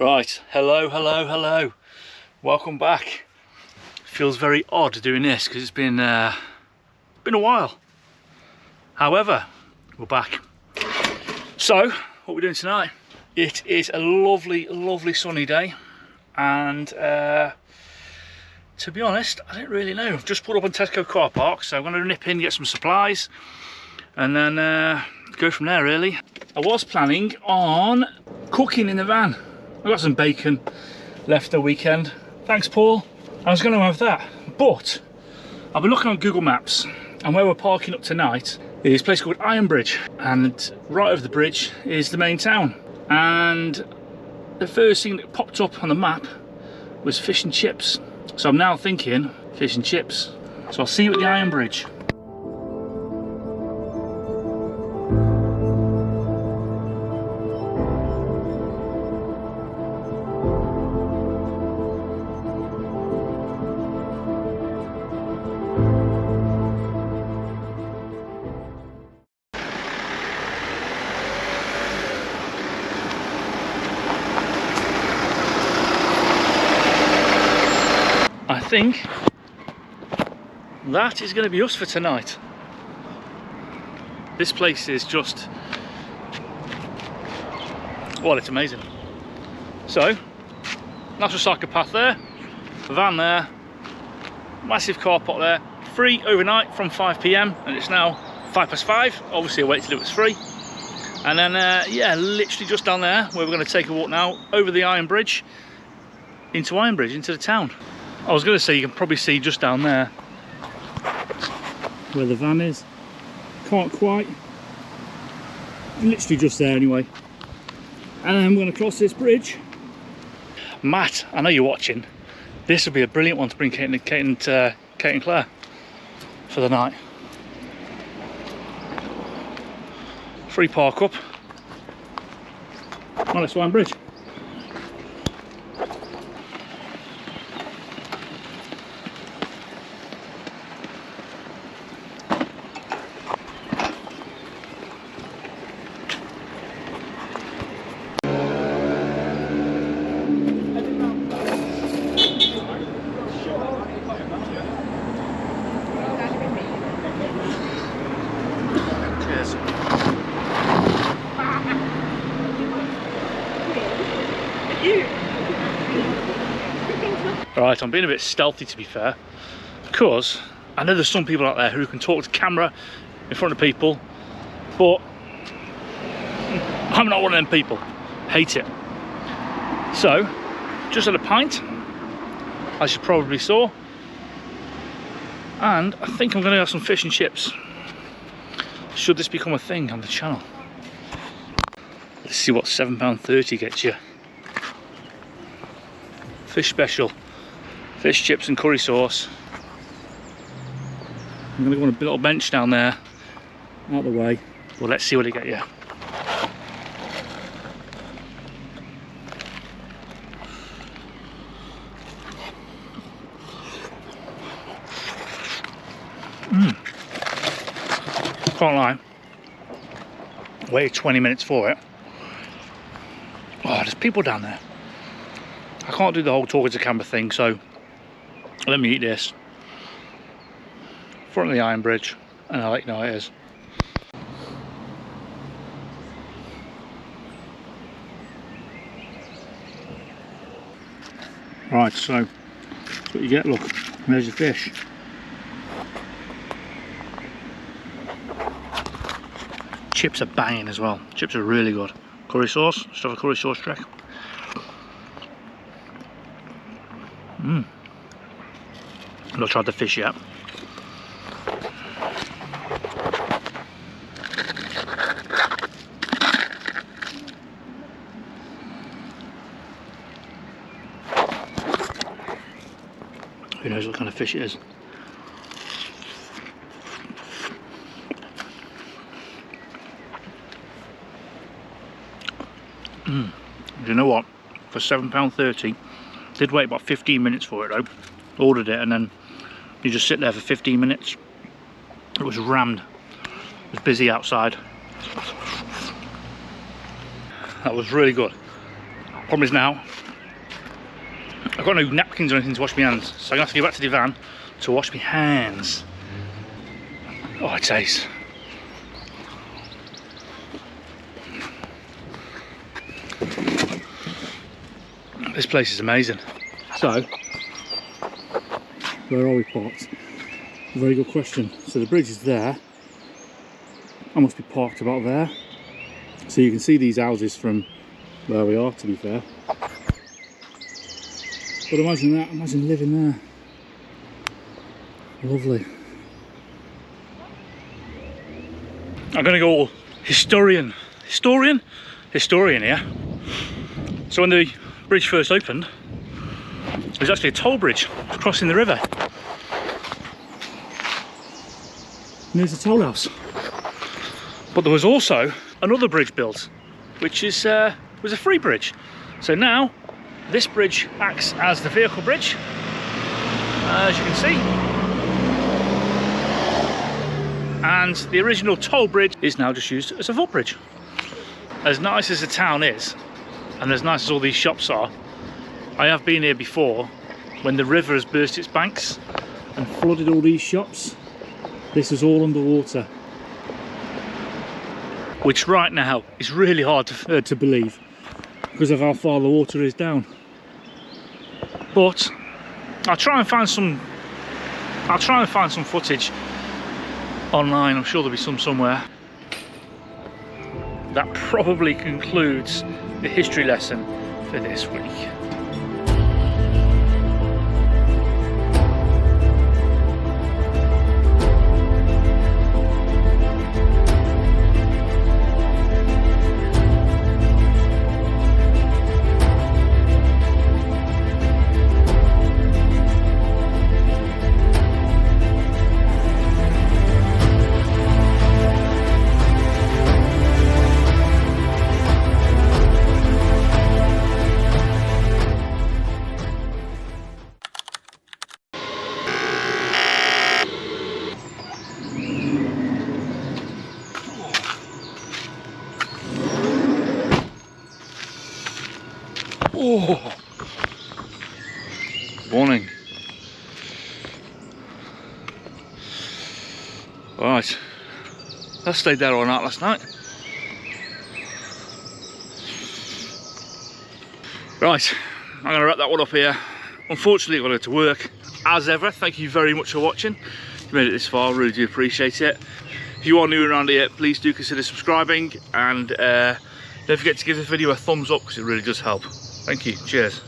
Right, hello. Welcome back. Feels very odd doing this because it's been a while. However, we're back. So, what we're doing tonight? It is a lovely sunny day, and to be honest, I don't really know. I've just pulled up on Tesco car park, so I'm going to nip in, get some supplies, and then go from there. Really, I was planning on cooking in the van. I got some bacon left the weekend. Thanks, Paul. I was going to have that, but I've been looking on Google Maps, and where we're parking up tonight is a place called Ironbridge, and right over the bridge is the main town. And the first thing that popped up on the map was fish and chips. So I'm now thinking fish and chips. So I'll see you at the Ironbridge. I think that is going to be us for tonight. This place is just, well, it's amazing. So, natural psychopath there, van there, massive car park there, free overnight from 5 PM, and it's now 5:05. Obviously I wait till it was free. And then, yeah, literally just down there, where we're going to take a walk now, over the Ironbridge, into the town. I was going to say, you can probably see just down there where the van is. Can't quite. Literally just there anyway. And then I'm going to cross this bridge. Matt, I know you're watching. This would be a brilliant one to bring Kate and Claire for the night. Free park up. On this Ironbridge. Right, I'm being a bit stealthy to be fair, because I know there's some people out there who can talk to camera in front of people, but I'm not one of them people. Hate it. So, just had a pint, as you probably saw, and I think I'm going to have some fish and chips. Should this become a thing on the channel? Let's see what £7.30 gets you. Fish special. Fish chips and curry sauce. I'm going to go on a little bench down there, out the way. Well, let's see what it get you. Can't lie. Waited 20 minutes for it. Oh, there's people down there. I can't do the whole talking to camera thing, so let me eat this. Front of the Ironbridge, and I'll let you know how it is. Right, so that's what you get, look, there's your fish. Chips are banging as well, chips are really good. Curry sauce, just have a curry sauce trick. I've not tried the fish yet. Who knows what kind of fish it is? You know what? For £7.30, did wait about 15 minutes for it though. Ordered it and then you just sit there for 15 minutes. It was rammed. It was busy outside. That was really good. Problem is now, I've got no napkins or anything to wash my hands, so I'm going to have to go back to the van to wash my hands. Oh, it tastes. This place is amazing. So, where are we parked? Very good question. So the bridge is there. I must be parked about there. So you can see these houses from where we are, to be fair. But imagine that, imagine living there. Lovely. I'm going to go all historian here. So when the bridge first opened, it was actually a toll bridge crossing the river. And there's a toll house. But there was also another bridge built, which is was a free bridge. So now this bridge acts as the vehicle bridge, as you can see. And the original toll bridge is now just used as a footbridge. As nice as the town is, and as nice as all these shops are, I have been here before when the river has burst its banks and flooded all these shops. This was all underwater, which right now is really hard to believe because of how far the water is down. But I'll try and find some footage online. I'm sure there'll be some somewhere. That probably concludes the history lesson for this week. Oh, morning. Right, I stayed there all night last night. Right, I'm going to wrap that one up here. Unfortunately, I've got to go to work. As ever, thank you very much for watching. If you made it this far, I really do appreciate it. If you are new around here, please do consider subscribing, and don't forget to give this video a thumbs up because it really does help. Thank you. Cheers.